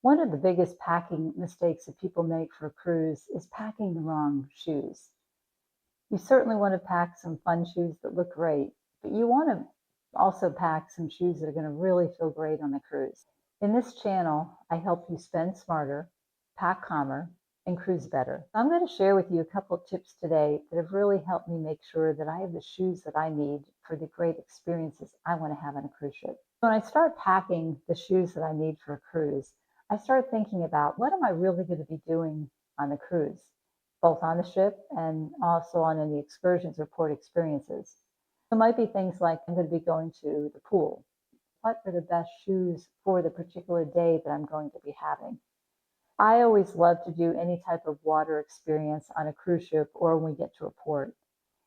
One of the biggest packing mistakes that people make for a cruise is packing the wrong shoes. You certainly want to pack some fun shoes that look great, but you want to also pack some shoes that are going to really feel great on the cruise. In this channel, I help you spend smarter, pack calmer, and cruise better. I'm going to share with you a couple of tips today that have really helped me make sure that I have the shoes that I need for the great experiences I want to have on a cruise ship. When I start packing the shoes that I need for a cruise, I start thinking about what am I really going to be doing on the cruise, both on the ship and also on any excursions or port experiences. It might be things like I'm going to be going to the pool. What are the best shoes for the particular day that I'm going to be having? I always love to do any type of water experience on a cruise ship or when we get to a port.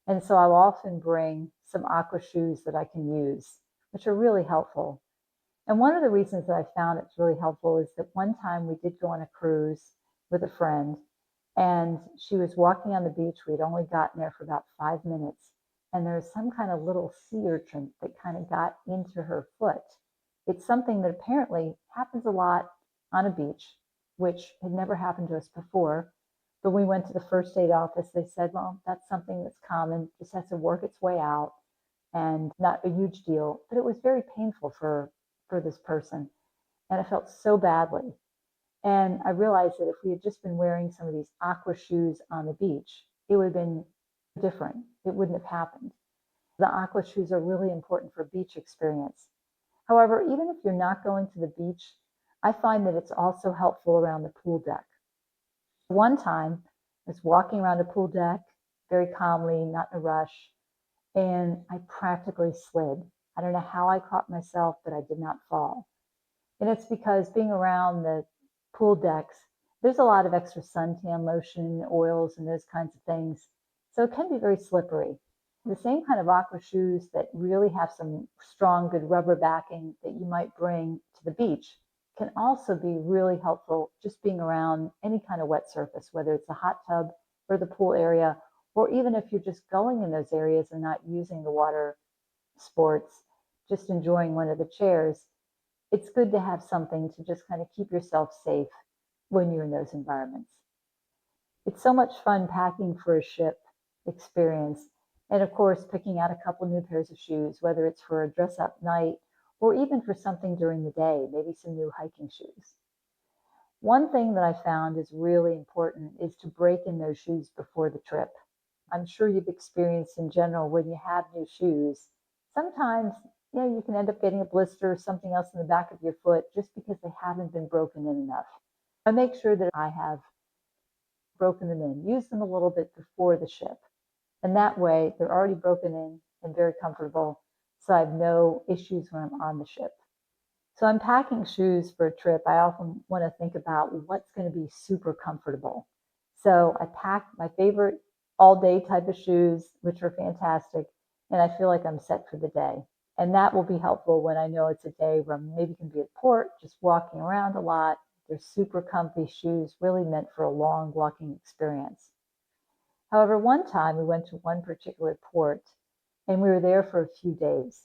And so I'll often bring some aqua shoes that I can use, which are really helpful. And one of the reasons that I found it's really helpful is that one time we did go on a cruise with a friend, and she was walking on the beach. We'd only gotten there for about 5 minutes, and there was some kind of little sea urchin that kind of got into her foot. It's something that apparently happens a lot on a beach, which had never happened to us before. But we went to the first aid office. They said, well, that's something that's common, just has to work its way out and not a huge deal. But it was very painful for this person. And I felt so badly. And I realized that if we had just been wearing some of these aqua shoes on the beach, it would have been different. It wouldn't have happened. The aqua shoes are really important for beach experience. However, even if you're not going to the beach, I find that it's also helpful around the pool deck. One time, I was walking around a pool deck very calmly, not in a rush, and I practically slid. I don't know how I caught myself, but I did not fall. And it's because being around the pool decks, there's a lot of extra suntan lotion, oils, and those kinds of things. So it can be very slippery. The same kind of aqua shoes that really have some strong, good rubber backing that you might bring to the beach can also be really helpful just being around any kind of wet surface, whether it's a hot tub or the pool area, or even if you're just going in those areas and not using the water sports, just enjoying one of the chairs. It's good to have something to just kind of keep yourself safe when you're in those environments. It's so much fun packing for a ship experience. And of course, picking out a couple new pairs of shoes, whether it's for a dress up night or even for something during the day, maybe some new hiking shoes. One thing that I found is really important is to break in those shoes before the trip. I'm sure you've experienced in general when you have new shoes, sometimes you can end up getting a blister or something else in the back of your foot just because they haven't been broken in enough. I make sure that I have broken them in, use them a little bit before the ship. And that way they're already broken in and very comfortable. So I have no issues when I'm on the ship. So I'm packing shoes for a trip. I often want to think about what's going to be super comfortable. So I pack my favorite all day type of shoes, which are fantastic. And I feel like I'm set for the day. And that will be helpful when I know it's a day where I'm maybe can be at port, just walking around a lot. They're super comfy shoes, really meant for a long walking experience. However, one time we went to one particular port and we were there for a few days.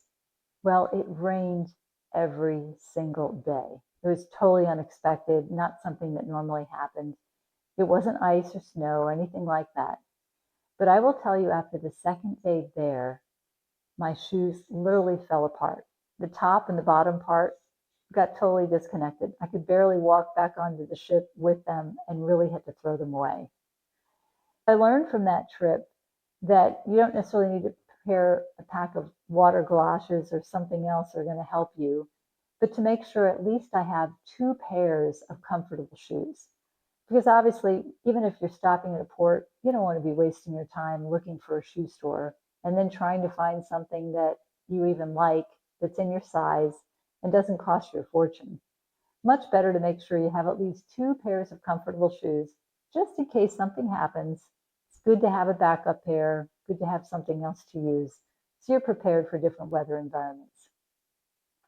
Well, it rained every single day. It was totally unexpected, not something that normally happened. It wasn't ice or snow or anything like that. But I will tell you, after the second day there, my shoes literally fell apart. The top and the bottom part got totally disconnected. I could barely walk back onto the ship with them and really had to throw them away. I learned from that trip that you don't necessarily need to prepare a pack of water galoshes or something else that are going to help you, but to make sure at least I have two pairs of comfortable shoes. Because obviously, even if you're stopping at a port, you don't want to be wasting your time looking for a shoe store and then trying to find something that you even like that's in your size and doesn't cost you a fortune. Much better to make sure you have at least two pairs of comfortable shoes just in case something happens. It's good to have a backup pair, good to have something else to use so you're prepared for different weather environments.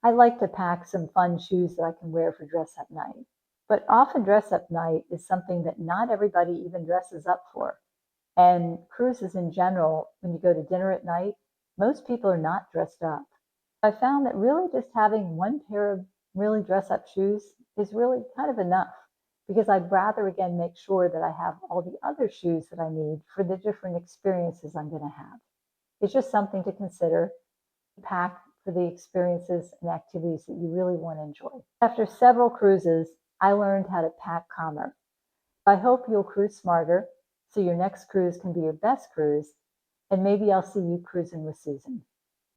I like to pack some fun shoes that I can wear for dress up night. But often dress up night is something that not everybody even dresses up for. And cruises in general, when you go to dinner at night, most people are not dressed up. I found that really just having one pair of really dress up shoes is really kind of enough because I'd rather, again, make sure that I have all the other shoes that I need for the different experiences I'm going to have. It's just something to consider. Pack for the experiences and activities that you really want to enjoy. After several cruises, I learned how to pack calmer. I hope you'll cruise smarter so your next cruise can be your best cruise, and maybe I'll see you cruising with Susan.